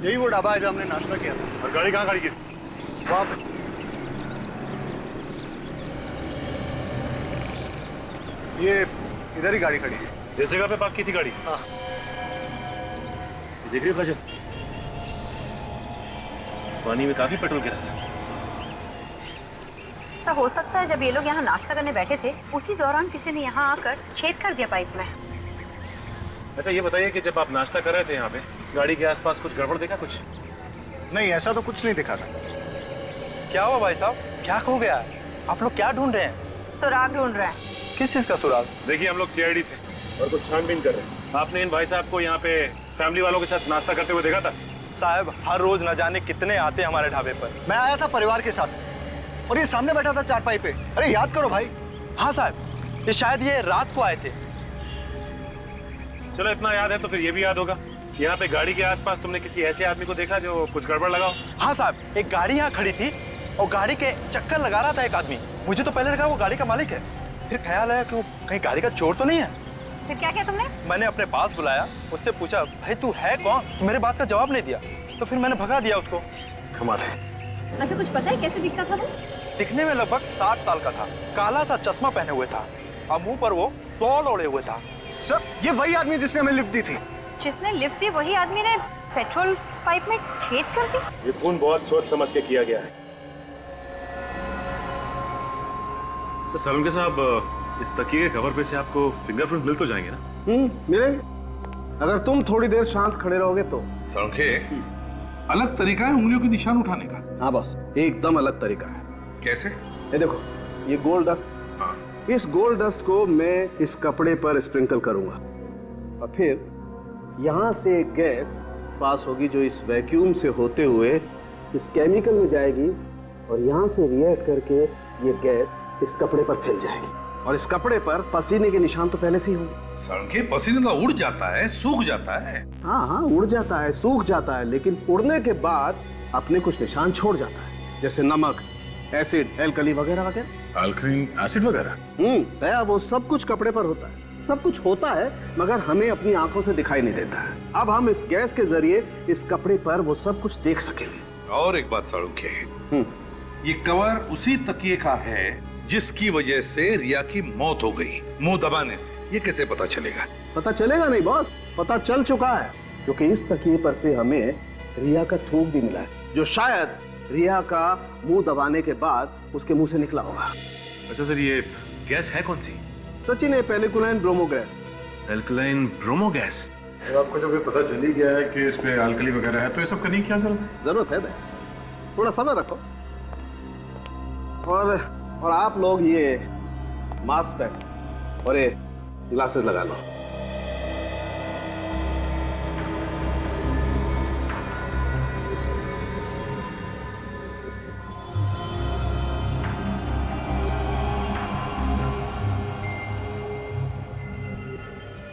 यही वो ढाबा है जहाँ हमने नाश्ता किया था। और गाड़ी कहाँ खड़ी की? वहाँ पे। ये इधर ही गाड़ी खड़ी है। जिस जगह पे पार्क की थी गाड़ी? हाँ। देख रही हो काजल, पानी में काफी पेट्रोल गिरा था। तो हो सकता है जब ये लोग यहाँ नाश्ता करने बैठे थे उसी दौरान किसी ने यहाँ आकर छेद कर दिया पाइप में। अच्छा ये बताइए कि जब आप नाश्ता कर रहे थे यहाँ पे गाड़ी के आसपास कुछ गड़बड़ देखा कुछ? नहीं, ऐसा तो कुछ नहीं दिखा था। क्या हुआ भाई साहब, क्या हो गया? आप लोग क्या ढूंढ रहे हैं? सुराग ढूंढ रहे हैं। किस चीज का सुराग? देखिए हम लोग सीआईडी से और कुछ छानबीन कर रहे हैं। आपने इन भाई साहब को यहाँ पे फैमिली वालों के साथ नाश्ता करते हुए देखा था? साहब हर रोज न जाने कितने आते हैं हमारे ढाबे पर। मैं आया था परिवार के साथ और ये सामने बैठा था चारपाई पे। अरे याद करो भाई। हाँ साहब, ये शायद ये रात को आए थे। चलो इतना याद है तो फिर ये भी याद होगा, यहाँ पे गाड़ी के आसपास तुमने किसी ऐसे आदमी को देखा जो कुछ गड़बड़ लगा हो? हाँ साहब, एक गाड़ी यहाँ खड़ी थी और गाड़ी के चक्कर लगा रहा था एक आदमी। मुझे तो पहले लगा वो गाड़ी का मालिक है, फिर ख्याल आया कि वो कहीं गाड़ी का चोर तो नहीं है। फिर क्या किया तुमने? मैंने अपने पास बुलाया, उससे पूछा भाई तू है कौन? मेरे बात का जवाब नहीं दिया, तो फिर मैंने भगा दिया उसको। कमाल है। अच्छा कुछ पता है कैसे दिखता था वो? दिखने में लगभग 60 साल का था, काला सा चश्मा पहने हुए था और मुंह पर वो तौल ओढ़े हुए था। सर ये वही आदमी जिसने हमें लिफ्ट दी थी। जिसने लिफ्ट दी वही आदमी ने पेट्रोल पाइप में छेद कर दी? ये खून बहुत सोच समझ के किया गया है। सर सालुंके साहब, इस तकिए के कवर पे से आपको फिंगरप्रिंट मिल तो जाएंगे ना? मिलेंगे, अगर तुम थोड़ी देर शांत खड़े रहोगे तो। सालुंके, अलग तरीका है उंगलियों के निशान उठाने का। हाँ बॉस, एकदम अलग तरीका है। कैसे? ये देखो, ये गोल्ड डस्ट। हाँ। इस गोल्ड डस्ट को मैं इस कपड़े पर स्प्रिंकल करूंगा और फिर यहाँ से एक गैस पास होगी जो इस वैक्यूम से होते हुए इस केमिकल में जाएगी और यहाँ से रिएक्ट करके ये गैस इस कपड़े पर फैल जाएगी और इस कपड़े पर पसीने के निशान तो पहले से ही होंगे। सालुंके, पसीना तो उड़ जाता है, सूख जाता है। हाँ हाँ, उड़ जाता है, सूख जाता है, लेकिन उड़ने के बाद अपने कुछ निशान छोड़ जाता है, जैसे नमक, एसिड, एल्कली वगैरह वगैरह। अल्कलीन एसिड वगैरह? दया, वो सब कुछ कपड़े पर होता है। सब कुछ होता है मगर हमें अपनी आंखों से दिखाई नहीं देता है। अब हम इस गैस के जरिए इस कपड़े पर वो सब कुछ देख सकेंगे। और एक बात सालुंके, ये कवर उसी तकिए का है जिसकी वजह से रिया की मौत हो गई, मुंह दबाने से। ये कैसे पता चलेगा? पता चलेगा नहीं बॉस, पता चल चुका है, क्योंकि इस तकिए पर से हमें रिया का थूक भी मिला है जो शायद रिया का मुंह दबाने के बाद उसके मुंह से निकला होगा। अच्छा सर, ये गैस है कौन सी? सचिन, है पेलिकुलाइन bromo gas. Alkaline bromo gas? तो आपको जब ये पता चल ही गया है कि इस पे अल्कली वगैरह है तो ये सब करने की क्या जरूरत है? जरूरत है दया, थोड़ा समय रखो। और आप लोग ये मास्क पहन और ये ग्लासेस लगा लो।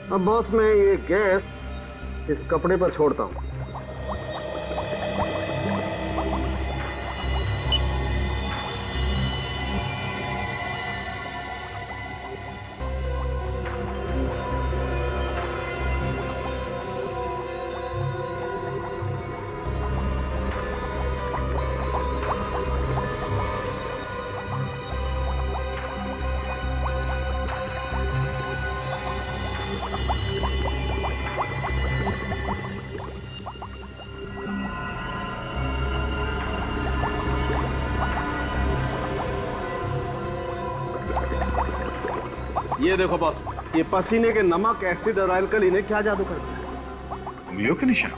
अब बॉस, मैं ये गैस इस कपड़े पर छोड़ता हूं। ये देखो बॉस, ये पसीने के नमक, एसिड और एल्कली ने क्या जादू कर दिया। उंगलियों के निशान?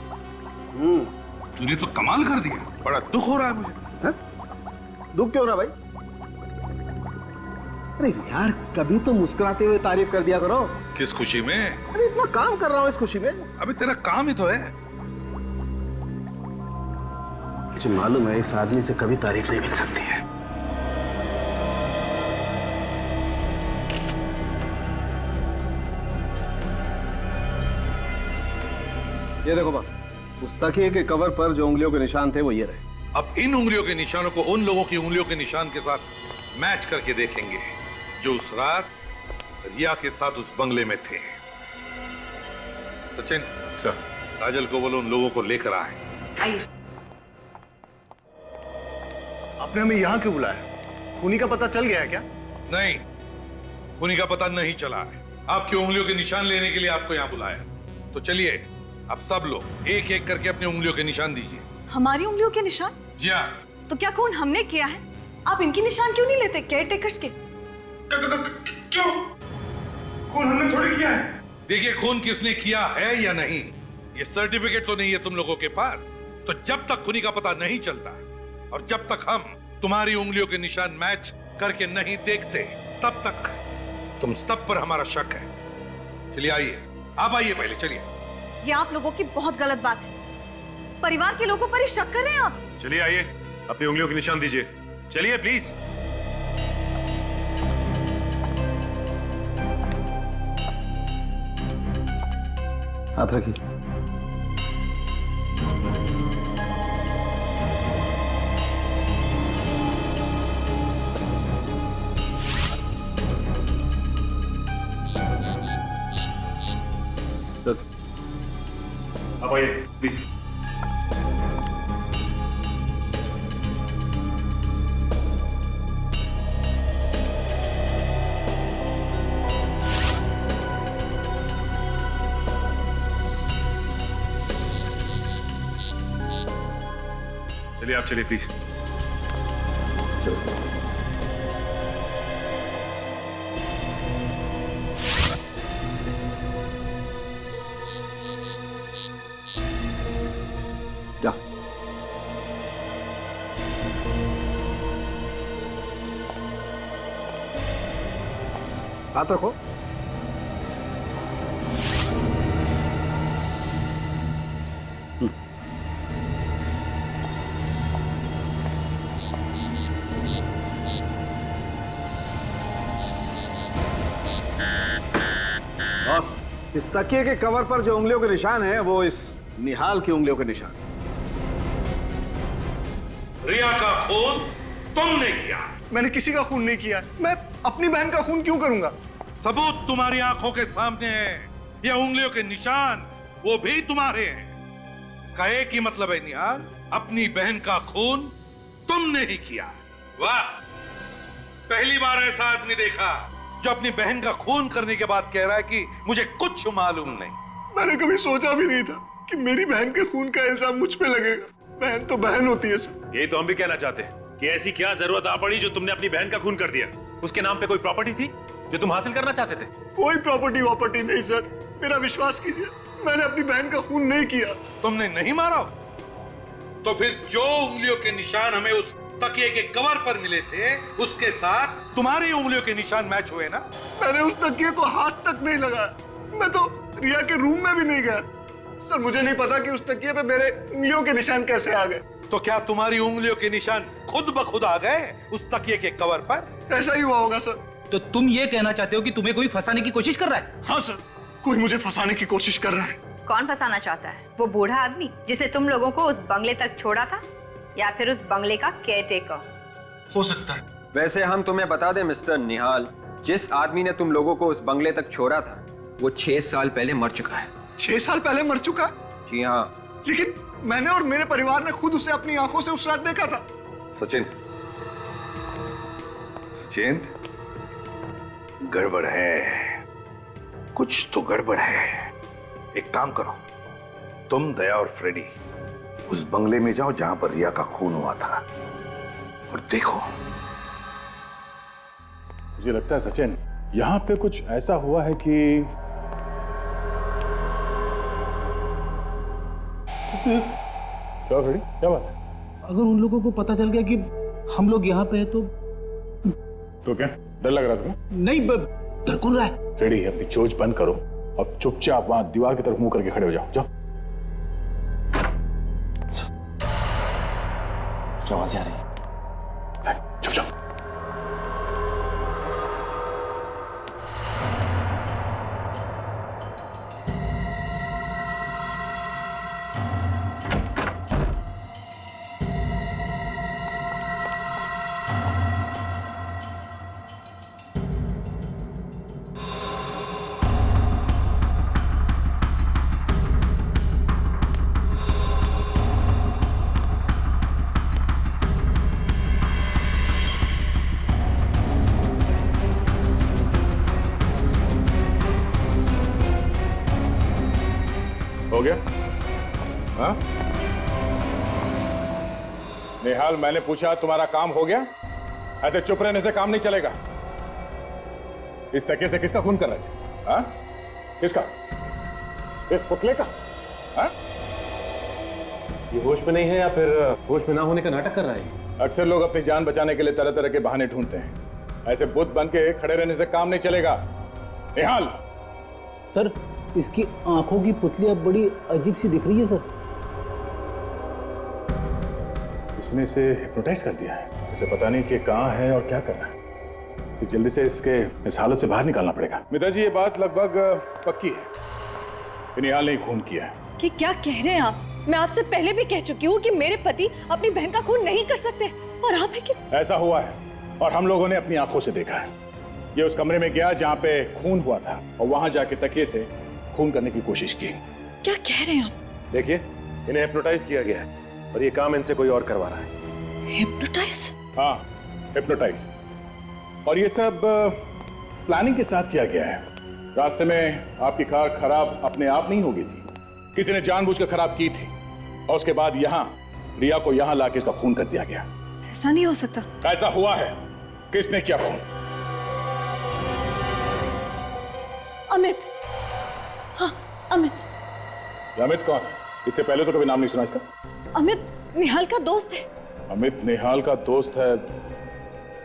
तूने तो कमाल कर दिया, बड़ा दुख हो रहा है मुझे। है? दुख क्यों रहा भाई? अरे यार, कभी तो मुस्कुराते हुए तारीफ कर दिया करो। किस खुशी में? अरे इतना काम कर रहा हूँ इस खुशी में। अभी तेरा काम ही तो है। मुझे मालूम है इस आदमी से कभी तारीफ नहीं मिल सकती है। ये देखो बस, उस तकिए के कवर पर जो उंगलियों के निशान थे वो ये रहे। अब इन उंगलियों के निशानों को उन लोगों की उंगलियों के निशान के साथ मैच करके देखेंगे जो उस रात रिया के साथ उस बंगले में थे। सचिन, सर। काजल को बोलो उन लोगों को लेकर आए। आइए। आपने हमें यहाँ क्यों बुलाया? खूनी का पता चल गया है क्या? नहीं, खूनी का पता नहीं चला है। आपकी उंगलियों के निशान लेने के लिए आपको यहाँ बुलाया। तो चलिए, आप सब लोग एक एक करके अपनी उंगलियों के निशान दीजिए। हमारी उंगलियों के निशान? जी हाँ। तो क्या खून हमने किया है? आप इनकी निशान क्यों नहीं लेते, केयर टेकर्स के? क्यों? खून हमने थोड़ी किया है। देखिए, खून किसने किया है या नहीं, ये सर्टिफिकेट तो नहीं है तुम लोगों के पास। तो जब तक खूनी का पता नहीं चलता और जब तक हम तुम्हारी उंगलियों के निशान मैच करके नहीं देखते, तब तक तुम सब पर हमारा शक है। चलिए आइए, आप आइए पहले, चलिए। ये आप लोगों की बहुत गलत बात है। परिवार के लोगों पर ही शक कर रहे हैं आप। चलिए आइए, अपनी उंगलियों के निशान दीजिए। चलिए प्लीज। हाथ रखिए। आप आइए प्लीज। चलिए आप चलिए प्लीज। जा। हाथ रखो। इस तकिए के कवर पर जो उंगलियों के निशान है वो इस निहाल की उंगलियों के निशान। रिया का खून तुमने किया। मैंने किसी का खून नहीं किया। मैं अपनी बहन का खून क्यों करूंगा? सबूत तुम्हारी आंखों के सामने है। ये उंगलियों के निशान वो भी तुम्हारे हैं। इसका एक ही मतलब है निहाल, अपनी बहन का खून तुमने ही किया। वाह, पहली बार ऐसा आदमी देखा जो अपनी बहन का खून करने के बाद कह रहा है कि मुझे कुछ मालूम नहीं। मैंने कभी सोचा भी नहीं था कि मेरी बहन के खून का इल्जाम मुझ पे लगेगा। बहन तो बहन होती है सर। यही तो हम भी कहना चाहते हैं कि ऐसी क्या जरूरत आ पड़ी जो तुमने अपनी बहन का खून कर दिया। उसके नाम पे कोई प्रॉपर्टी थी जो तुम हासिल करना चाहते थे? कोई प्रॉपर्टी नहीं सर, मेरा विश्वास कीजिए, मैंने अपनी बहन का खून नहीं किया। तुमने नहीं मारा? तो फिर जो उंगलियों के निशान हमें उस तकिए के कवर पर मिले थे, उसके साथ तुम्हारी उंगलियों के निशान मैच हुए ना? मैंने उस तकिए को हाथ तक नहीं लगाया। मैं तो रिया के रूम में भी नहीं गया। सर, मुझे नहीं पता कि उस तकिए पे मेरे उंगलियों के निशान कैसे आ गए। तो क्या तुम्हारी उंगलियों के निशान खुद ब खुद आ गए उस तकिए के कवर पर? ऐसा ही हुआ होगा सर। तो तुम ये कहना चाहते हो कि तुम्हें कोई फंसाने की कोशिश कर रहा है? हाँ सर, कोई मुझे फंसाने की कोशिश कर रहा है। कौन फंसाना चाहता है? वो बूढ़ा आदमी जिसने तुम लोगों को उस बंगले तक छोड़ा था, या फिर उस बंगले का केयरटेकर? हो सकता है। वैसे हम तुम्हें बता दें मिस्टर निहाल, जिस आदमी ने तुम लोगों को उस बंगले तक छोड़ा था वो 6 साल पहले मर चुका है। 6 साल पहले मर चुका? जी हाँ। लेकिन मैंने और मेरे परिवार ने खुद उसे अपनी आंखों से उस रात देखा था। सचिन, सचिन, गड़बड़ है, कुछ तो गड़बड़ है। एक काम करो, तुम, दया और फ्रेडी उस बंगले में जाओ जहां पर रिया का खून हुआ था और देखो। मुझे लगता है सचिन, यहाँ पे कुछ ऐसा हुआ है कि क्या खड़ी, क्या बात है? अगर उन लोगों को पता चल गया कि हम लोग यहाँ पे हैं तो क्या डर लग रहा तुम्हें? नहीं, डर कौन रहा है? फ्रेडी, अपनी चोंच बंद करो और चुपचाप वहां दीवार की तरफ मुंह करके खड़े हो जाओ। जाओ आवाज़ आ रही है। चुप जाओ। हो गया? हाँ? निहाल, मैंने पूछा तुम्हारा काम हो गया? ऐसे चुप रहने से काम नहीं चलेगा। इस तकिए से किसका खून कर रहे थे? हाँ? किसका? इस पुतले का? हाँ? ये होश में नहीं है या फिर होश में ना होने का नाटक कर रहा है? अक्सर लोग अपनी जान बचाने के लिए तरह तरह के बहाने ढूंढते हैं। ऐसे बुत बन के खड़े रहने से काम नहीं चलेगा। निहाल! सर, इसकी आंखों की पुतली अब बड़ी अजीब सी दिख रही है सर। इसने इसे हिप्नोटाइज कर दिया है। इसे पता नहीं कि कहाँ है और क्या कर रहा है। इसे जल्दी से इसके इस हालत से बाहर निकालना पड़ेगा। मिता जी, ये बात लगभग पक्की है कि निहाल ने खून किया है। कि क्या कह रहे हैं आप? मैं आपसे पहले भी कह चुकी हूँ कि मेरे पति अपनी बहन का खून नहीं कर सकते, और आप है कि ऐसा हुआ है और हम लोगों ने अपनी आंखों से देखा है। ये उस कमरे में गया जहाँ पे खून हुआ था और वहां जाके तकिए से खून करने की कोशिश की। क्या कह रहे हैं आप? देखिए, इन्हें हिप्नोटाइज किया गया है और ये काम इनसे कोई और करवा रहा है। हिप्नोटाइज? हाँ, हिप्नोटाइज। और ये सब प्लानिंग के साथ किया गया है। रास्ते में आपकी कार खराब अपने आप नहीं हो गई थी, किसी ने जानबूझकर खराब की थी और उसके बाद यहाँ रिया को यहाँ लाके इसका खून कर दिया गया। ऐसा नहीं हो सकता। ऐसा हुआ है। किसने किया खून? अमित। हाँ, अमित। ये अमित कौन है? इससे पहले तो कभी नाम नहीं सुना इसका। अमित निहाल का दोस्त है। अमित निहाल का दोस्त है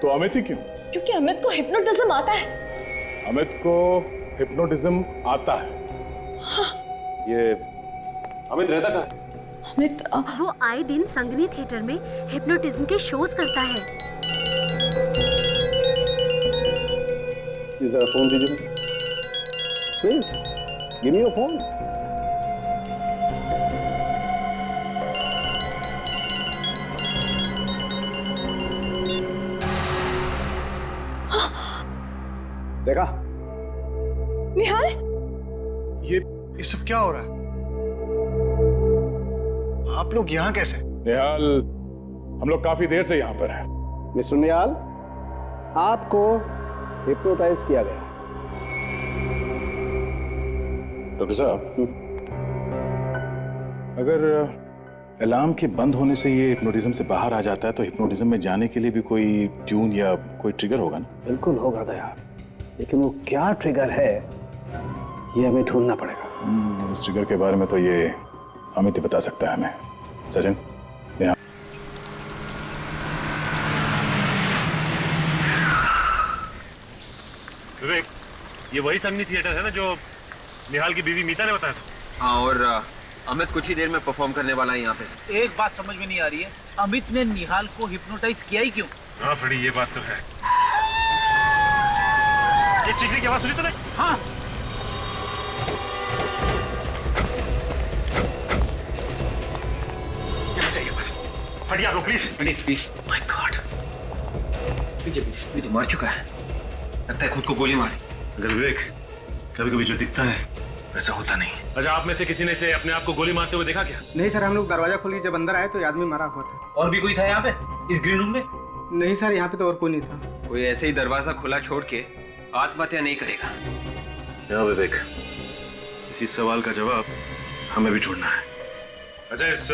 तो अमित ही क्यों? क्योंकि अमित को हिप्नोटिज्म आता है। अमित को हिप्नोटिज्म आता है? हाँ। ये अमित रहता कहाँ है? अमित वो आए दिन संगनी थिएटर में हिप्नोटिज्म के शोज करता है। ये जरा फोन दीजिए please. Give me your phone. देखा? निहाल, ये सब क्या हो रहा है? आप लोग यहाँ कैसे? निहाल, हम लोग काफी देर से यहाँ पर हैं। मिस्टर निहाल, आपको हिप्नोटाइज किया गया। डॉक्टर साहब, अगर अलार्म के बंद होने से ये हिप्नोटिज्म से बाहर आ जाता है तो हिप्नोटिज्म में जाने के लिए भी कोई ट्यून या कोई ट्रिगर होगा ना? बिल्कुल होगा दया, लेकिन वो क्या ट्रिगर है ये हमें ढूंढना पड़ेगा। इस ट्रिगर के बारे में तो ये अमित ही बता सकता है हमें। सचिन, यहाँ। विवेक, ये वही संगनी थिएटर है ना जो निहाल की बीवी मीता ने बताया था? हाँ, और अमित कुछ ही देर में परफॉर्म करने वाला है यहाँ पे। एक बात समझ में नहीं आ रही है, अमित ने निहाल को हिप्नोटाइज किया ही क्यों? हाँ फ्रेडी, ये बात तो है। ये चीखने की आवाज सुनी तूने? हाँ। हटिया लो प्लीज। प्लीज। माय गॉड, पीछे मार चुका है। लगता है खुद को गोली मारी। अगर विवेक, कभी कभी जो दिखता है वैसा होता नहीं। अच्छा, आप में से किसी ने इसे अपने आप को गोली मारते हुए देखा क्या? नहीं सर, हम लोग दरवाजा खोल के जब अंदर आए तो ये आदमी मरा हुआ था। और भी कोई था यहाँ पे इस ग्रीन रूम में? नहीं सर, यहाँ पे तो और कोई नहीं था। कोई ऐसे ही दरवाजा खुला छोड़ के आत्महत्या नहीं करेगा। क्या विवेक, इसी सवाल का जवाब हमें भी ढूंढना है। अच्छा, इस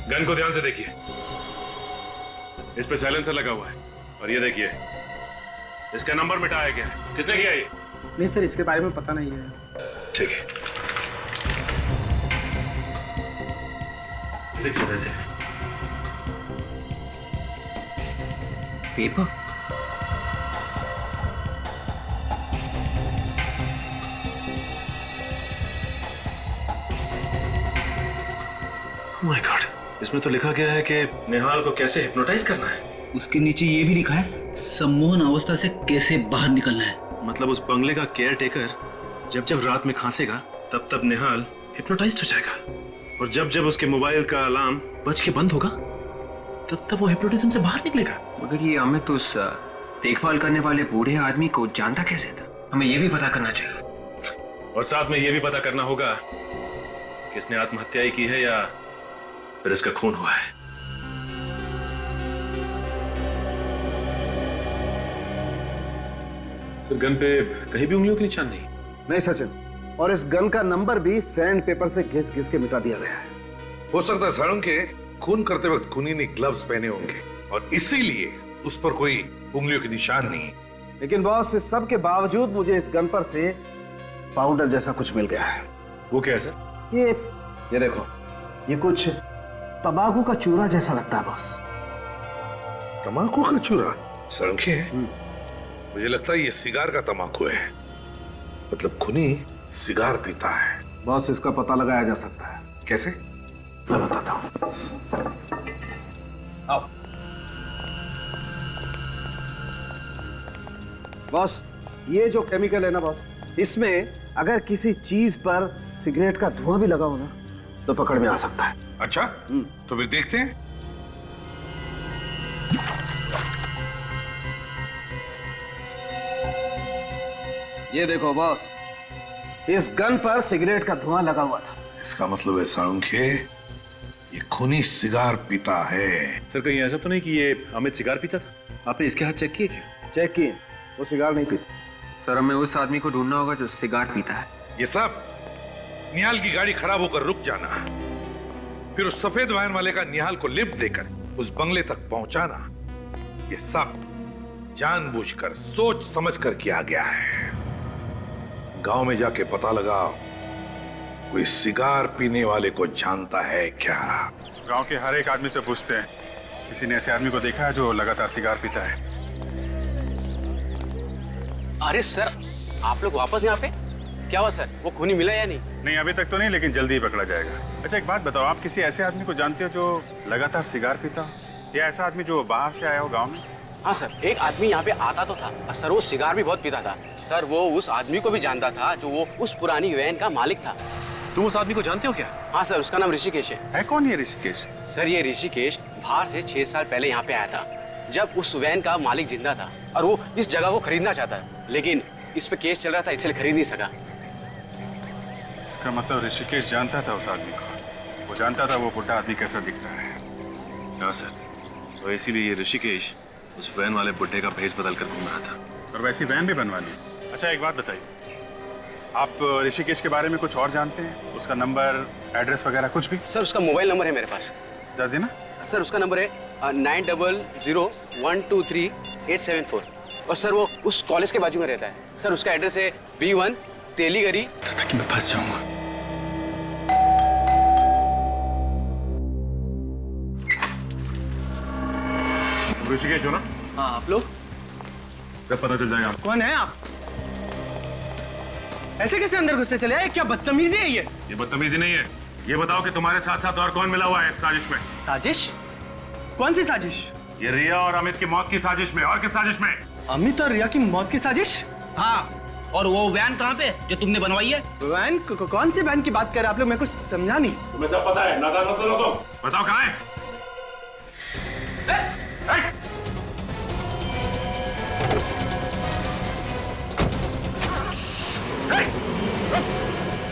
गन को ध्यान से देखिए। इस पे साइलेंसर लगा हुआ है और ये देखिए, इसका नंबर मिटाया गया है। किसने किया ये? नहीं सर, इसके बारे में पता नहीं है। ठीक है, देखिए वैसे पेपर। माय गॉड, इसमें तो लिखा गया है कि निहाल को कैसे हिप्नोटाइज करना है। उसके नीचे ये भी लिखा है, सम्मोहन अवस्था से कैसे बाहर निकलना है। मतलब उस बंगले का केयर टेकर जब जब रात में खांसेगा तब तब निहाल हिप्नोटाइज्ड हो जाएगा, और जब जब उसके मोबाइल का अलार्म बज के बंद होगा तब तब वो हिप्नोटिज्म से बाहर निकलेगा। मगर ये अमित उस देखभाल करने वाले बूढ़े आदमी को जानता कैसे था? हमें ये भी पता करना चाहिए। और साथ में ये भी पता करना होगा कि इसने आत्महत्या ही की है या फिर इसका खून हुआ है। सर, गन पे कहीं भी उंगलियों के निशान नहीं? नहीं सचिन, और इस गन का नंबर भी सैंड पेपर से घिस घिस के मिटा दिया गया है। हो सकता है सारंग के खून करते वक्त खूनी ने ग्लव्स पहने होंगे और इसीलिए उस पर कोई उंगलियों के निशान नहीं। लेकिन बॉस, इस सब के बावजूद मुझे इस गन पर से पाउडर जैसा कुछ मिल गया है। वो क्या है सर? ये देखो, ये कुछ तंबाकू का चूरा जैसा लगता है बॉस। तंबाकू का चूरा? सारंग के मुझे लगता है ये सिगार का तंबाकू है। मतलब खूनी सिगार पीता है। बॉस, इसका पता लगाया जा सकता है। कैसे? मैं बताता हूं। आओ बॉस, ये जो केमिकल है ना बॉस, इसमें अगर किसी चीज पर सिगरेट का धुआं भी लगा हो ना तो पकड़ में आ सकता है। अच्छा, तो फिर देखते हैं। ये देखो बॉस, इस गन पर सिगरेट का धुआं लगा हुआ था। इसका मतलब है सारंग के ये खूनी सिगार पीता है। सर कहीं ऐसा तो नहीं कि ये अमित सिगार पीता था? आपने इसके हाथ चेक किए क्या? चेक किए, वो सिगार नहीं पीता। सर हमें उस आदमी को ढूंढना होगा जो सिगार पीता है। ये सब निहाल की गाड़ी खराब होकर रुक जाना, फिर उस सफेद वैन वाले का निहाल को लिफ्ट देकर उस बंगले तक पहुंचाना, ये सब जानबूझकर सोच समझकर किया गया है। गांव में जाके पता लगाओ कोई सिगार पीने वाले को जानता है क्या। गांव के हर एक आदमी से पूछते हैं, किसी ने ऐसे आदमी को देखा है जो लगातार सिगार पीता है? अरे सर, आप लोग वापस यहाँ पे? क्या हुआ सर, वो खूनी मिला या नहीं? नहीं, अभी तक तो नहीं, लेकिन जल्दी ही पकड़ा जाएगा। अच्छा एक बात बताओ, आप किसी ऐसे आदमी को जानते हो जो लगातार सिगार पीता हो, या ऐसा आदमी जो बाहर से आया हो गांव में? हाँ सर, एक आदमी यहाँ पे आता तो था और सर वो सिगार भी बहुत पीता था। सर वो उस आदमी को भी जानता था जो वो उस पुरानी वैन का मालिक था। तुम उस आदमी को जानते हो क्या? हाँ सर, उसका नाम ऋषिकेश है। कौन ये ऋषिकेश? सर ये ऋषिकेश बाहर से 6 साल पहले यहाँ पे आया था, जब उस वैन का मालिक जिंदा था और वो इस जगह को खरीदना चाहता है, लेकिन इस पे केस चल रहा था इसलिए खरीद नहीं सका। इसका मतलब ऋषिकेश जानता था उस आदमी को, वो जानता था वो बुढ़ा आदमी कैसा दिखता है। हाँ सर, तो इसीलिए ये ऋषिकेश उस वैन वाले बुड्ढे का भेष बदल कर घूम रहा था। और वैसी वैन भी बनवा ली। अच्छा एक बात बताइए, आप ऋषिकेश के बारे में कुछ और जानते हैं? उसका नंबर, एड्रेस वगैरह कुछ भी? सर उसका मोबाइल नंबर है मेरे पास। जरा देना। सर उसका नंबर है 9001238874 और सर वो उस कॉलेज के बाजू में रहता है। सर उसका एड्रेस है B1 तेलीगरी। ताकि मैं फंस जाऊंगा। ऋषिकेश हो ना? हाँ, आप लोग? सब पता चल जाएगा। कौन है आप? ऐसे कैसे अंदर घुसते चले आए? क्या बदतमीजी है ये? ये बदतमीजी नहीं है। ये बताओ कि तुम्हारे साथ साथ और कौन मिला हुआ है इस साजिश में? साजिश? कौन सी साजिश? ये रिया और अमित की मौत की साजिश में। और किस साजिश में? अमित और रिया की मौत की साजिश? हाँ, और वो वैन कहाँ पे जो तुमने बनवाई है? वैन? कौन सी वैन की बात कर रहे हैं आप लोग? मैं कुछ समझा नहीं। तुम्हें सब पता है, नादान मत करो तुम। बताओ कहाँ है?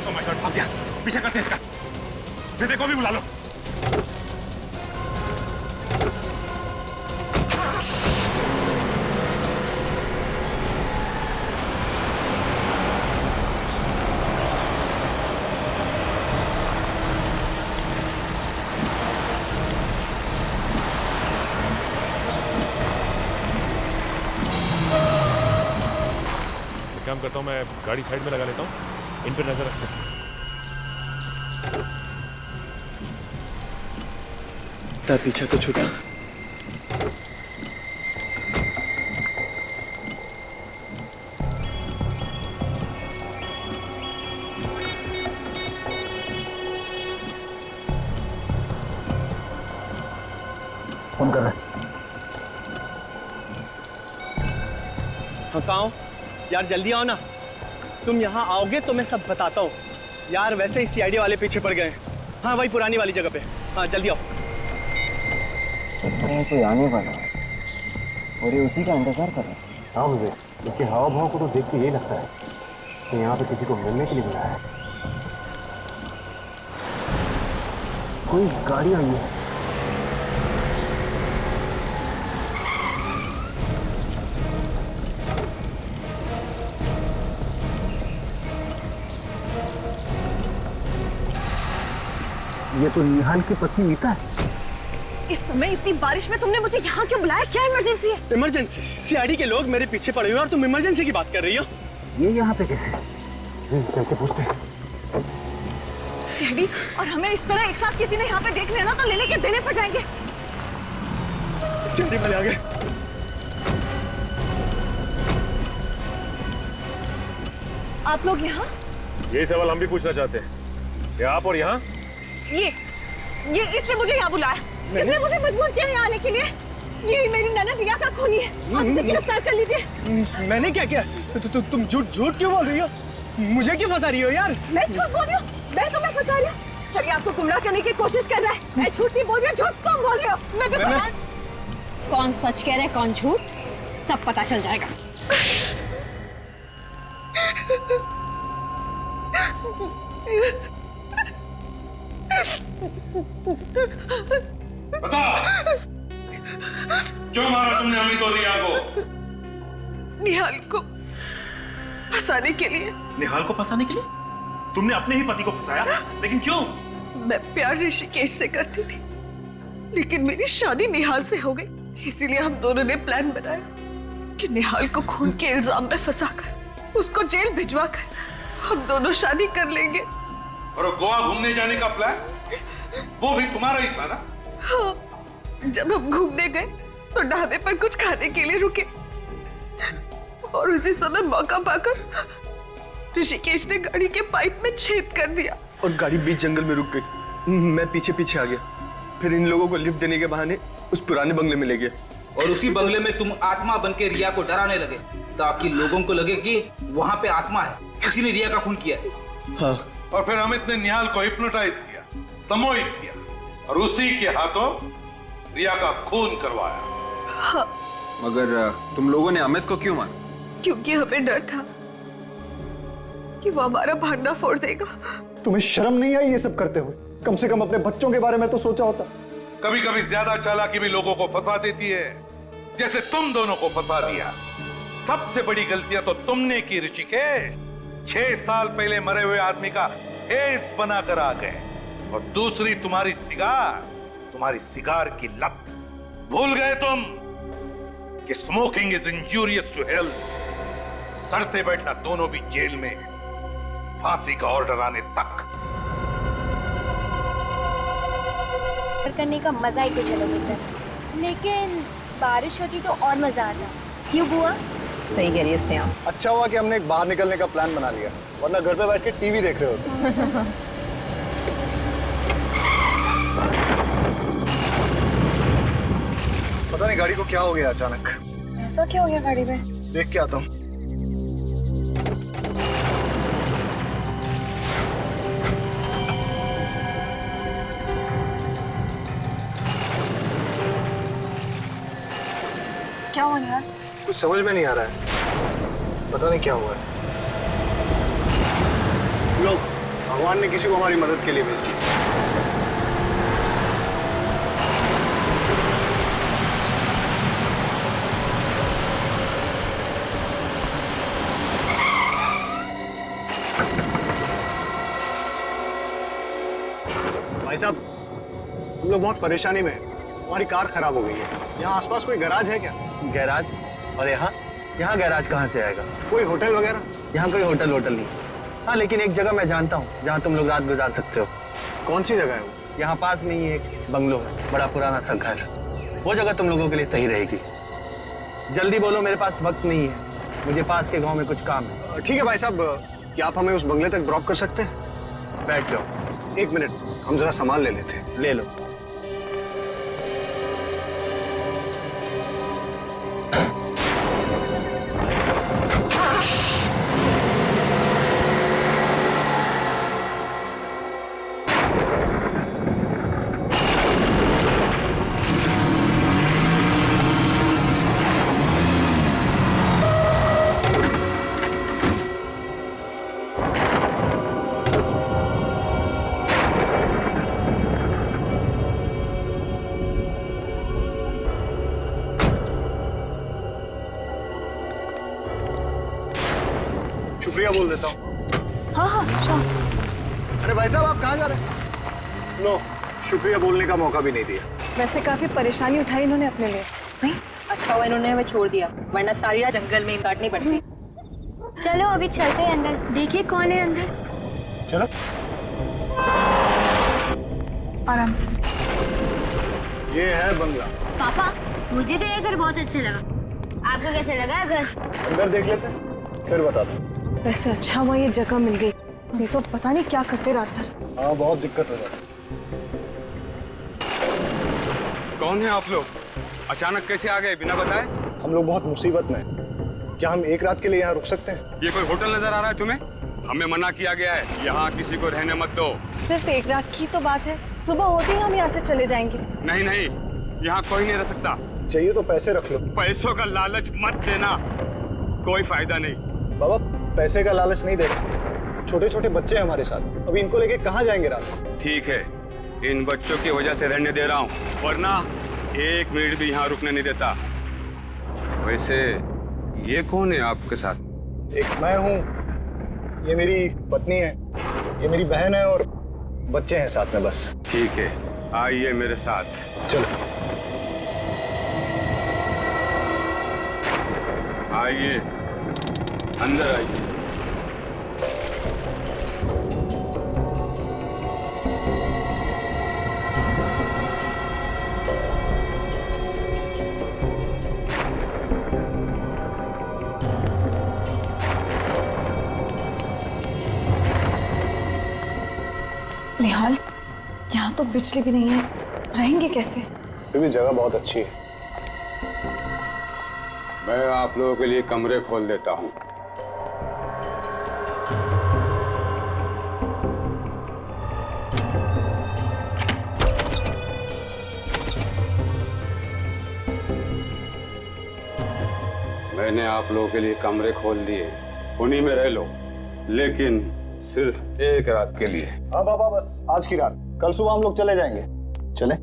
Oh my God, भाग गया। पीछे करते हैं इसका। बेटे को भी बुला लो। काम करता हूँ, मैं गाड़ी साइड में लगा लेता हूँ, इन पर नजर रखता हूँ। पीछा तो छूटा। फोन कर रहा है। हाँ कहाँ हो? यार जल्दी आओ ना। तुम यहाँ आओगे तो मैं सब बताता हूँ। यार वैसे ही CID वाले पीछे पड़ गए। हाँ वही पुरानी वाली जगह पे। हाँ जल्दी आओ। कोई आने वाला है और ये उसी का इंतजार कर रहा है। हाँ मुझे इसके हाव भाव को तो देख के यही लगता है कि यहाँ पे किसी को मिलने के लिए बुलाया है। कोई गाड़ी आई है। ये तो निहाल की पत्नी मीता है। इस समय इतनी बारिश में तुमने मुझे यहाँ क्यों बुलाया? क्या इमरजेंसी है? इमरजेंसी? सीआईडी के लोग मेरे पीछे पड़े हुए और तुम इमरजेंसी की बात कर रही हो? ये यहाँ पे कैसे? चल के पूछते हैं। सीआईडी और हमें इस तरह एक साथ किसी ने यहाँ पे देख लिया ना तो लेने के देने पड़ जाएंगे। सीआईडी वाले आ गए। आप लोग यहाँ? यही सवाल हम भी पूछना चाहते हैं। क्या आप और यहाँ? ये इसने मुझे यहाँ बुलाया। इसने मुझे मजबूर किया यहाँ आने के लिए। ये मेरी ननद रिया का खूनी है। आप इसे गिरफ्तार कर लीजिए। मैंने क्या किया? तुम झूठ क्यों बोल रही हो? मुझे क्यों फंसा रही हो यार? मैं झूठ बोल रही हूँ? मैं तुम्हें फंसा रही हूँ? चलिए आपको गुमराह करने की कोशिश कर रहा है। मैं झूठ नहीं बोल रही हूँ, झूठ कौन बोल रहे हो? मैं भी कौन सच कह रहा है कौन झूठ सब पता चल जाएगा। बता, क्यों मारा तुमने अमित और रिया को? निहाल को फंसाने के लिए। निहाल को फंसाने के लिए? तुमने अपने ही पति को फंसाया, लेकिन क्यों? मैं प्यार ऋषिकेश से करती थी, लेकिन मेरी शादी निहाल से हो गई। इसीलिए हम दोनों ने प्लान बनाया कि निहाल को खून के इल्जाम में फंसाकर उसको जेल भिजवाकर हम दोनों शादी कर लेंगे। और गोवा घूमने जाने का प्लान वो भी तुम्हारा ही था ना? हाँ, जब हम घूमने गए तो ढाबे पर कुछ खाने के लिए रुके और उसी समय मौका पाकर ऋषिकेश ने गाड़ी के पाइप में छेद कर दिया और गाड़ी बीच जंगल में रुक गई। मैं पीछे पीछे आ गया। फिर इन लोगों को लिफ्ट देने के बहाने उस पुराने बंगले में ले गया। और उसी बंगले में तुम आत्मा बन के रिया को डराने लगे ताकि लोगों को लगे कि वहां पे आत्मा है, किसी ने रिया का खून किया है। हाँ। और फिर अमित ने निहाल को हिप्नोटाइज किया, सम्मोहित किया और उसी के हाथों रिया का खून करवाया। हाँ। मगर तुम लोगों ने अमित को क्यों मारा? क्योंकि हमें डर था कि वो हमारा भांडा फोड़ देगा। तुम्हें शर्म नहीं आई ये सब करते हुए? कम से कम अपने बच्चों के बारे में तो सोचा होता। कभी कभी ज्यादा चालाकी भी लोगों को फंसा देती है, जैसे तुम दोनों को फंसा दिया। सबसे बड़ी गलतियां तो तुमने की ऋषिकेश। 6 साल पहले मरे हुए आदमी का हेस बनाकर आ गए। और दूसरी तुम्हारी सिगार की लत। भूल गए तुम कि smoking is injurious to health. सड़ते बैठना दोनों भी जेल में, फांसी का ऑर्डर आने तक। करने का मजा ही कुछ अलग होता है, लेकिन बारिश होती तो और मजा आता। क्यों बुआ? सही कह रही है आप। अच्छा हुआ कि हमने एक बाहर निकलने का प्लान बना लिया, वरना घर पे बैठ के टीवी देख रहे होते। पता नहीं गाड़ी को क्या हो गया अचानक। ऐसा क्या हो गया गाड़ी में? देख के आता हूँ। क्या हुआ यार? कुछ समझ में नहीं आ रहा है, पता नहीं क्या हुआ है। लोग, भगवान ने किसी को हमारी मदद के लिए भेज दिया। भाई साहब, हम लोग बहुत परेशानी में हैं। हमारी कार खराब हो गई है। यहाँ आसपास कोई गैराज है क्या? गैराज? और यहाँ गैराज कहाँ से आएगा? कोई होटल वगैरह? यहाँ कोई होटल नहीं। हाँ, लेकिन एक जगह मैं जानता हूँ जहाँ तुम लोग रात गुजार सकते हो। कौन सी जगह है वो? यहाँ पास में ही एक बंगलो है, बड़ा पुराना सा घर। वो जगह तुम लोगों के लिए सही रहेगी। जल्दी बोलो, मेरे पास वक्त नहीं है, मुझे पास के गाँव में कुछ काम है। ठीक है भाई साहब, क्या आप हमें उस बंगले तक ड्रॉप कर सकते हैं? बैठ जाओ। 1 मिनट, हम जरा सामान ले लेते हैं। ले लो। शुक्रिया बोल देता हूँ। हाँ हाँ। अरे भाई साहब, आप कहाँ जा रहे हैं? लो, शुक्रिया बोलने का मौका भी नहीं दिया। वैसे काफी परेशानी उठाई इन्होंने अपने लिए। नहीं अच्छा हुआ इन्होंने हमें छोड़ दिया, वरना सारी रात जंगल में ही काटनी पड़ती। चलो अभी चलते हैं अंदर, देखिए कौन है अंदर। चलो आराम से। ये है बंगला। पापा मुझे तो ये घर बहुत अच्छा लगा, आपको कैसे लगा घर? अंदर देख लेते हैं, फिर बताते हैं। वैसे अच्छा हुआ ये जगह मिल गई, नहीं तो पता नहीं क्या करते रात भर। हाँ बहुत दिक्कत हो जाती। कौन है आप लोग? अचानक कैसे आ गए बिना बताए? हम लोग बहुत मुसीबत में हैं। क्या हम एक रात के लिए यहाँ रुक सकते हैं? ये कोई होटल नजर आ रहा है तुम्हें? हमें मना किया गया है, यहाँ किसी को रहने मत दो। सिर्फ एक रात की तो बात है, सुबह होते ही हम यहाँ से चले जाएंगे। नहीं नहीं, यहाँ कोई नहीं रह सकता। चाहिए तो पैसे रख लो। पैसों का लालच मत देना, कोई फायदा नहीं। बाबा पैसे का लालच नहीं देगा, छोटे छोटे बच्चे हैं हमारे साथ, अभी इनको लेके कहाँ जाएंगे रात में? ठीक है, इन बच्चों की वजह से रहने दे रहा हूँ, वरना 1 मिनट भी यहाँ रुकने नहीं देता। वैसे ये कौन है आपके साथ? एक मैं हूँ, ये मेरी पत्नी है, ये मेरी बहन है और बच्चे हैं साथ में बस। ठीक है, आइए मेरे साथ। चलो आइए, अंदर आइए। निहाल, यहाँ तो बिजली भी नहीं है, रहेंगे कैसे? फिर भी जगह बहुत अच्छी है। मैं आप लोगों के लिए कमरे खोल देता हूँ। मैंने आप लोगों के लिए कमरे खोल दिए, उन्हीं में रह लो, लेकिन सिर्फ 1 रात के लिए। हाँ बाबा, बस आज की रात, कल सुबह हम लोग चले जाएंगे। चले?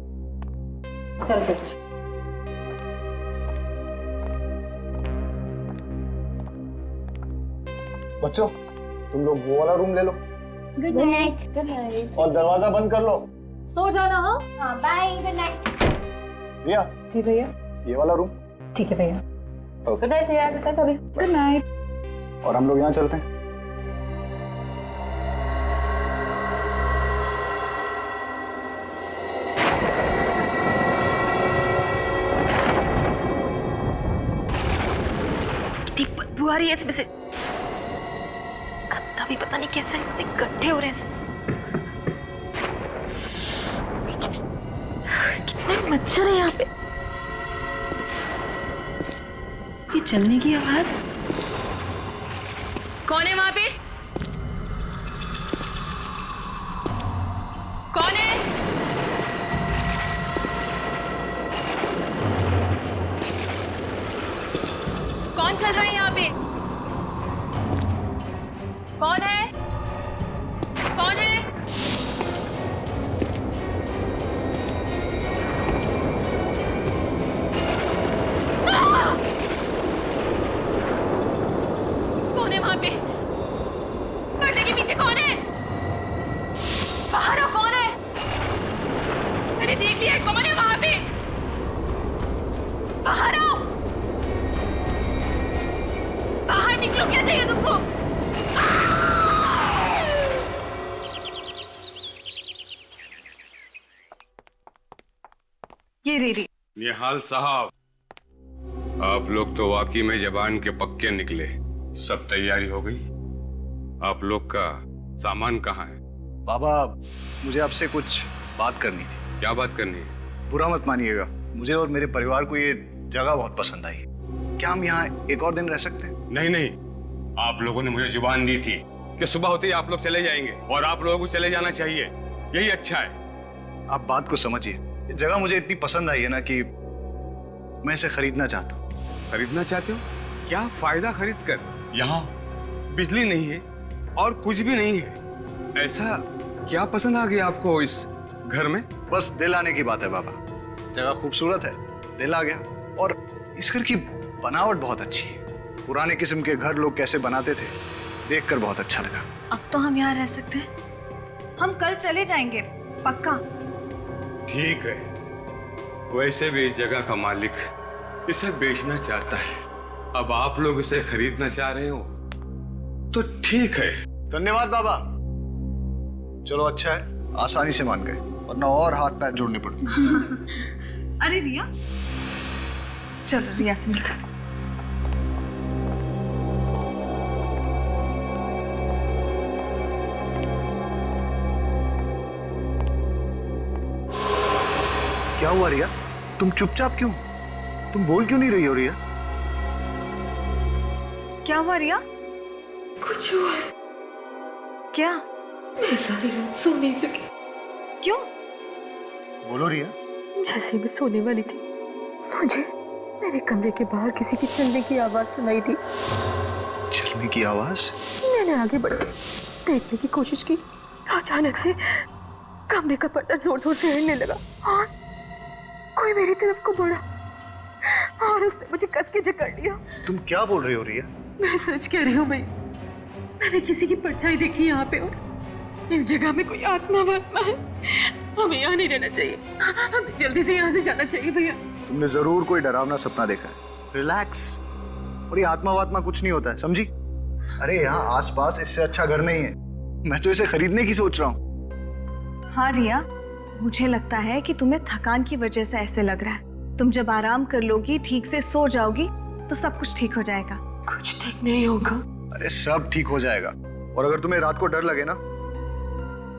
चलो। बच्चों तुम लोग वो वाला रूम ले लो। Good night. Good night. और दरवाजा बंद कर लो। सो जाना। हाँ हाँ बाय, गुड नाइट। रिया, जी भैया। ये वाला रूम। ठीक है भैया। ओके। गुड नाइट भैया, गुड नाइट। और हम लोग यहाँ चलते हैं। बदबू आ रही है इसमें से, गंदा भी पता नहीं कैसे इतने गड्ढे हो रहे हैं इसमें। कितने मच्छर है यहाँ पे। ये चलने की आवाज, कौन है वहां पे? कौन है? कौन चल रहा है यहाँ पे? कौन है? कौन है? कौन है वहां पे? पर्दे के पीछे कौन है? बाहर आओ, कौन है? मैंने देख लिया, कौन है वहां पे? बाहर आओ, बाहर निकलो, क्या चाहिए तुमको? ये रीरी। निहाल साहब, आप लोग तो वाकई में जबान के पक्के निकले। सब तैयारी हो गई? आप लोग का सामान कहाँ है? बाबा मुझे आपसे कुछ बात करनी थी। क्या बात करनी है? बुरा मत मानिएगा, मुझे और मेरे परिवार को ये जगह बहुत पसंद आई। क्या हम यहाँ एक और दिन रह सकते हैं? नहीं नहीं, आप लोगों ने मुझे जुबान दी थी कि सुबह होते ही आप लोग चले जाएंगे, और आप लोगों को चले जाना चाहिए, यही अच्छा है। आप बात को समझिए, ये जगह मुझे इतनी पसंद आई है ना कि मैं इसे खरीदना चाहता हूँ। खरीदना चाहते हो? क्या फायदा खरीद कर? यहाँ बिजली नहीं है और कुछ भी नहीं है। ऐसा क्या पसंद आ गया आपको इस घर में? बस दिल आने की बात है बाबा, जगह खूबसूरत है, दिल आ गया। और इस घर की बनावट बहुत अच्छी है, पुराने किस्म के घर लोग कैसे बनाते थे, देखकर बहुत अच्छा लगा। अब तो हम यहाँ रह सकते हैं, हम कल चले जाएंगे, पक्का? ठीक है, वैसे भी इस जगह का मालिक इसे बेचना चाहता है। अब आप लोग इसे खरीदना चाह रहे हो तो ठीक है। धन्यवाद बाबा। चलो अच्छा है, आसानी से मान गए, वरना और हाथ पैर जोड़ने पड़ते। अरे रिया, चलो रिया से मिलते हैं। क्या हुआ रिया? तुम चुपचाप क्यों? तुम बोल क्यों नहीं रही हो रिया? क्या हुआ रिया? कुछ हुआ है। क्या? मैं सारी रात सो नहीं सकी। क्यों? बोलो रिया। जैसे मैं सोने वाली थी, मुझे मेरे कमरे के बाहर किसी की चलने की आवाज सुनाई दी। चलने की आवाज? मैंने आगे बढ़ के देखने की कोशिश की तो अचानक से कमरे का पर्दा जोर जोर से हिलने लगा और कोई मेरी तरफ को बढ़ा और उसने मुझे कस के जकड़ लिया। तुम क्या बोल रही हो रिया? मैं सच कह रही हूँ भाई, मैंने किसी की परछाई देखी यहाँ पे और इस जगह में कोई आत्मा वात्मा है। हमें यहाँ नहीं रहना चाहिए, हमें जल्दी से यहाँ से जाना चाहिए भैया। तुमने जरूर कोई डरावना सपना देखा है। रिलैक्स। और ये आत्मा वात्मा कुछ नहीं होता है, समझी? अरे यहाँ आसपास इससे अच्छा घर नहीं है। मैं तो इसे खरीदने की सोच रहा हूँ। हाँ रिया, मुझे लगता है कि तुम्हें थकान की वजह से ऐसे लग रहा है। तुम जब आराम कर लोगी, ठीक से सो जाओगी तो सब कुछ ठीक हो जाएगा। कुछ ठीक नहीं होगा। अरे सब ठीक हो जाएगा। और अगर तुम्हें रात को डर लगे ना,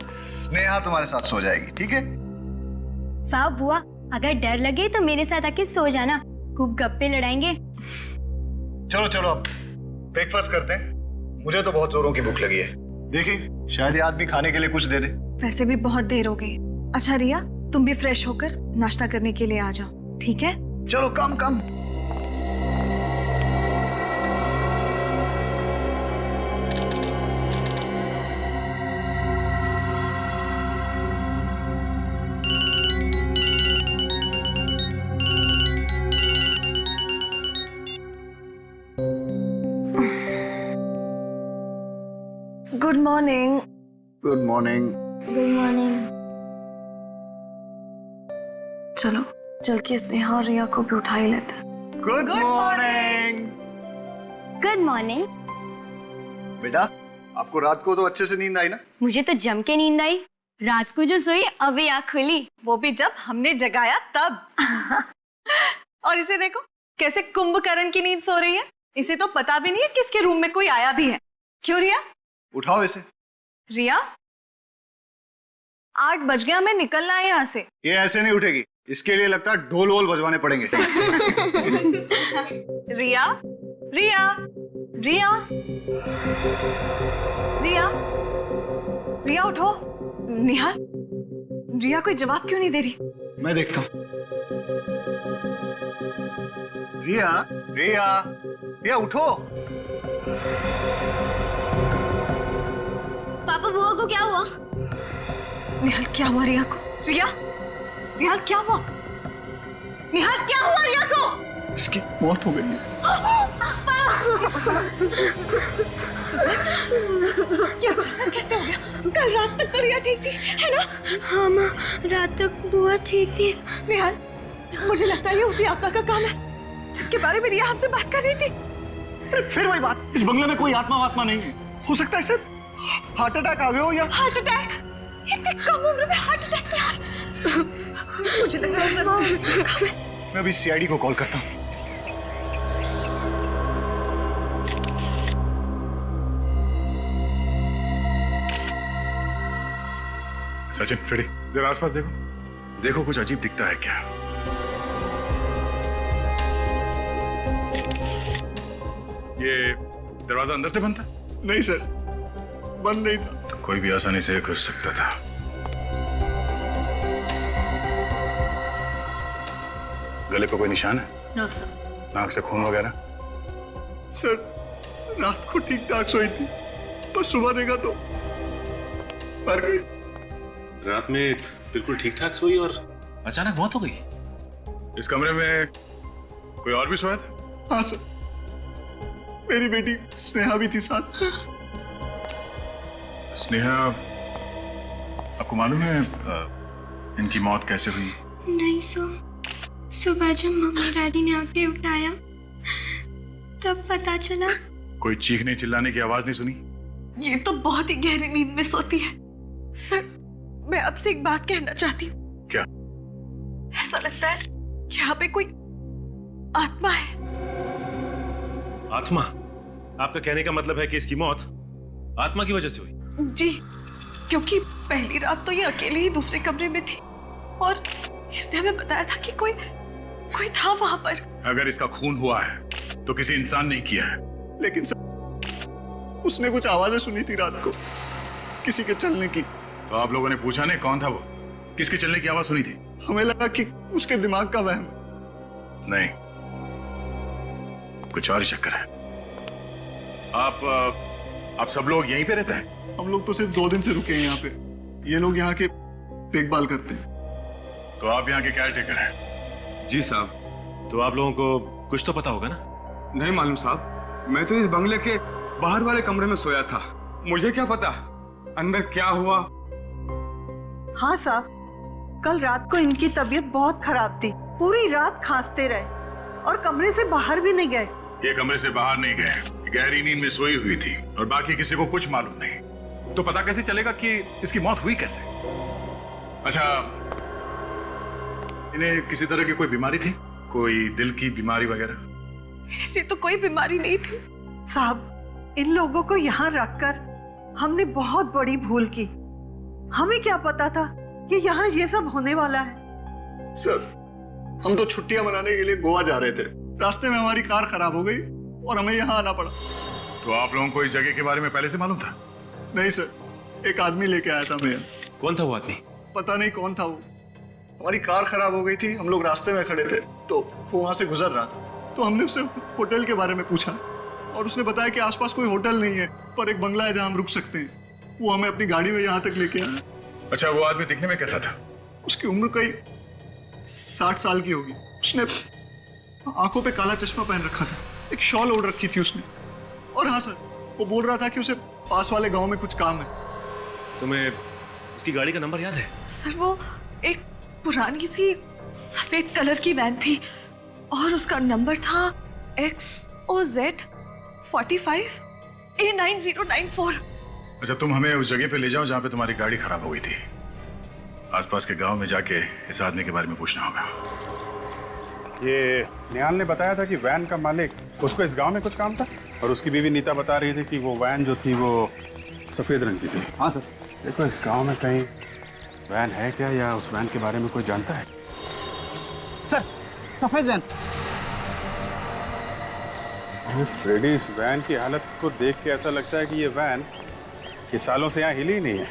स्नेहा तुम्हारे साथ सो जाएगी, ठीक है? वाह बुआ, अगर डर लगे तो मेरे साथ आके सो जाना, खूब गप्पे लड़ाएंगे। चलो चलो अब ब्रेकफास्ट करते हैं। मुझे तो बहुत जोरों की भूख लगी है। देखिए, शायद ये आदमी खाने के लिए कुछ दे दे। वैसे भी बहुत देर हो गई। अच्छा रिया, तुम भी फ्रेश होकर नाश्ता करने के लिए आ जाओ, ठीक है? चलो come come. Good morning. Good morning. Good morning. चलो चल के स्नेहा और रिया को भी उठा ही लेते हैं। Good morning. Good morning. बेटा, आपको रात को तो अच्छे से नींद आई ना? मुझे तो जम के नींद आई। रात को जो सोई अभी आँख खुली, वो भी जब हमने जगाया तब। और इसे देखो कैसे कुंभकर्ण की नींद सो रही है। इसे तो पता भी नहीं है किसके रूम में कोई आया भी है। क्यों रिया? उठाओ इसे। रिया, 8 बज गया, हमें निकलना है यहाँ से। ये ऐसे नहीं उठेगी, इसके लिए लगता है ढोल वोल बजवाने पड़ेंगे। रिया, रिया, रिया, रिया, रिया उठो। निहाल, रिया कोई जवाब क्यों नहीं दे रही? मैं देखता हूँ। रिया, रिया, रिया उठो। पापा बुआ को क्या हुआ? निहाल, क्या हुआ रिया को? रिया, निहाल क्या हुआ? निहाल क्या हुआ रिया को? इसकी मौत हो गई है। क्या अचानक कैसे हो गया? कल रात तक तो रिया ठीक थी, है ना? हाँ माँ, रात तक बुआ ठीक थी। निहाल, मुझे लगता है ये उसी आत्मा का काम है जिसके बारे में रिया हमसे बात कर रही थी। फिर वही बात, इस बंगले में कोई आत्मा वात्मा नहीं है। हो सकता है सिर्फ हार्ट अटैक आ गया हो। या हार्ट अटैक? इतनी कम उम्र में हार्ट अटैक? यार मुझे लग रहा है मैं अभी सीआईडी को कॉल करता हूँ। सचिन, फ्रेडी, जरा आसपास देखो, देखो कुछ अजीब दिखता है क्या? ये दरवाजा अंदर से बंद था? नहीं सर, बंद नहीं था। तो कोई भी आसानी से घुस सकता था। गले पे कोई निशान है? ना सर। नाक से खून वगैरह? सर, रात को ठीक ठाक सोई थी, पर सुबह देखा तो मर गई। रात में बिल्कुल ठीक ठाक सोई और अचानक मौत हो गई। इस कमरे में कोई और भी सोया था? हाँ सर, मेरी बेटी स्नेहा भी थी साथ। स्नेहा आपको मालूम है इनकी मौत कैसे हुई? नहीं सुबह जब मम्मी डैडी ने आके उठाया तब पता चला। कोई चीखने चिल्लाने की आवाज नहीं सुनी? ये तो बहुत ही गहरी नींद में सोती है। सर, मैं आपसे एक बात कहना चाहती हूँ। क्या? ऐसा लगता है कि यहाँ पे कोई आत्मा है। आत्मा? आपका कहने का मतलब है कि इसकी मौत आत्मा की वजह से हुई? जी, क्योंकि पहली रात तो ये अकेले ही दूसरे कमरे में थी और इसने हमें बताया था कि कोई था वहां पर। अगर इसका खून हुआ है तो किसी इंसान ने किया है। लेकिन सर, उसने कुछ आवाजें सुनी थी रात को, किसी के चलने की। तो आप लोगों ने पूछा नहीं कौन था वो? किसके चलने की आवाज सुनी थी? हमें लगा कि उसके दिमाग का वहम। नहीं, कुछ और ही चक्कर है। आप सब लोग यहीं पे रहते हैं? हम लोग तो सिर्फ 2 दिन से रुके हैं यहाँ पे। ये लोग यहाँ के देखभाल करते हैं। तो आप यहाँ के केयरटेकर हैं? जी साहब। तो आप लोगों को कुछ तो पता होगा ना? नहीं मालूम साहब, मैं तो इस बंगले के बाहर वाले कमरे में सोया था। मुझे क्या पता अंदर क्या हुआ। हाँ साहब, कल रात को इनकी तबीयत बहुत खराब थी। पूरी रात खांसते रहे और कमरे से बाहर भी नहीं गए। ये कमरे से बाहर नहीं गए, गहरी नींद में सोई हुई थी और बाकी किसी को कुछ मालूम नहीं। तो पता कैसे चलेगा कि इसकी मौत हुई कैसे? अच्छा, इन्हें किसी तरह की कोई बीमारी थी? कोई दिल की बीमारी वगैरह? ऐसी तो कोई बीमारी नहीं थी साहब। इन लोगों को यहाँ रखकर हमने बहुत बड़ी भूल की। हमें क्या पता था कि यहाँ ये सब होने वाला है। सर, हम तो छुट्टियां मनाने के लिए गोवा जा रहे थे। रास्ते में हमारी कार खराब हो गई और हमें यहाँ आना पड़ा। तो आप लोगों को इस जगह के बारे में पहले से मालूम था? नहीं सर, एक आदमी लेके आया था हमें। कौन था वो आदमी? पता नहीं कौन था वो। हमारी कार खराब हो गई थी, हम लोग रास्ते में खड़े थे तो वो वहां से गुजर रहा था। तो हमने उससे होटल के बारे में पूछा और उसने बताया कि आसपास कोई होटल नहीं है, पर एक बंगला है जहां हम रुक सकते हैं। वो हमें अपनी गाड़ी में यहाँ तक लेके आया। अच्छा, वो आदमी दिखने में कैसा था? उसकी उम्र कई 60 साल की होगी। उसने आंखों पे काला चश्मा पहन रखा था, एक शॉल ओढ़ रखी थी उसने। और हाँ सर, वो बोल रहा था कि उसे पास वाले गांव में कुछ काम है। तुम्हें उसकी गाड़ी का नंबर याद है? सर, वो एक पुरानी सी सफेद कलर की वैन थी और उसका नंबर था XOZ 45 A9094। अच्छा, तुम हमें उस जगह पे ले जाओ जहाँ पे तुम्हारी गाड़ी खराब हो गई थी। आसपास के गांव में जाके इस आदमी के बारे में पूछना होगा। ये निहाल ने बताया था कि वैन का मालिक, उसको इस गांव में कुछ काम था और उसकी बीवी नीता बता रही थी कि वो वैन जो थी वो सफ़ेद रंग की थी। हाँ सर। देखो, इस गांव में कहीं वैन है क्या या उस वैन के बारे में कोई जानता है? सर, सफेद वैन। फ्रेडी, इस वैन की हालत को देख के ऐसा लगता है कि ये वैन ये सालों से यहाँ हिली ही नहीं है।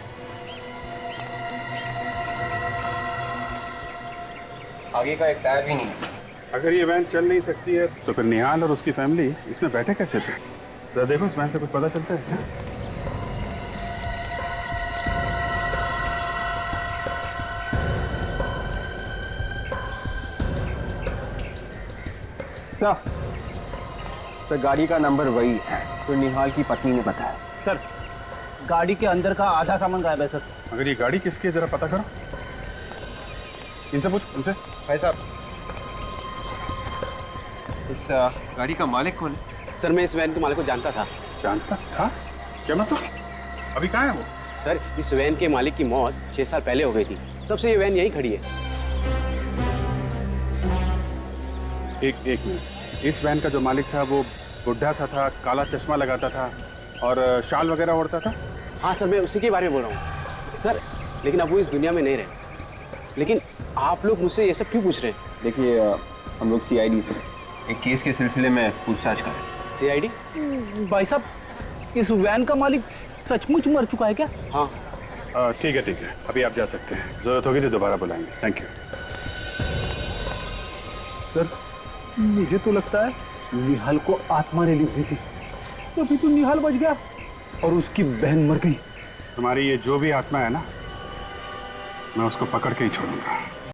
आगे का एक टायर भी नहीं है। अगर ये वैन चल नहीं सकती है तो फिर निहाल और उसकी फैमिली इसमें बैठे कैसे थे? जरा देखो, इस वैन से कुछ पता चलता है क्या? सर, गाड़ी का नंबर वही है तो निहाल की पत्नी ने बताया। सर, गाड़ी के अंदर का आधा सामान गायब है सर। अगर ये गाड़ी किसकी है जरा पता करो। इनसे पूछ, उनसे। भाई साहब, इस गाड़ी का मालिक कौन है? सर, मैं इस वैन के मालिक को जानता था। जानता था? क्या मतलब? अभी कहाँ है वो? सर, इस वैन के मालिक की मौत 6 साल पहले हो गई थी, तब से ये वैन यहीं खड़ी है। एक मिनट, इस वैन का जो मालिक था वो बुढ़ा सा था, काला चश्मा लगाता था और शाल वगैरह ओढ़ता था? हाँ सर, मैं उसी के बारे में बोल रहा हूँ सर। लेकिन अब वो इस दुनिया में नहीं रहे। लेकिन आप लोग मुझसे ये सब क्यों पूछ रहे हैं? देखिए, हम लोग CID से एक केस के सिलसिले में पूछताछ कर रहे हैं। CID? भाई साहब, इस वैन का मालिक सचमुच मर चुका है क्या? हाँ। ठीक है, अभी आप जा सकते हैं। जरूरत होगी तो दोबारा बुलाएंगे। Thank you sir. मुझे तो लगता है निहाल को आत्मा ने ली हुई थी, तभी तो निहाल बच गया और उसकी बहन मर गई। तुम्हारी ये जो भी आत्मा है ना, मैं उसको पकड़ के ही छोड़ूंगा।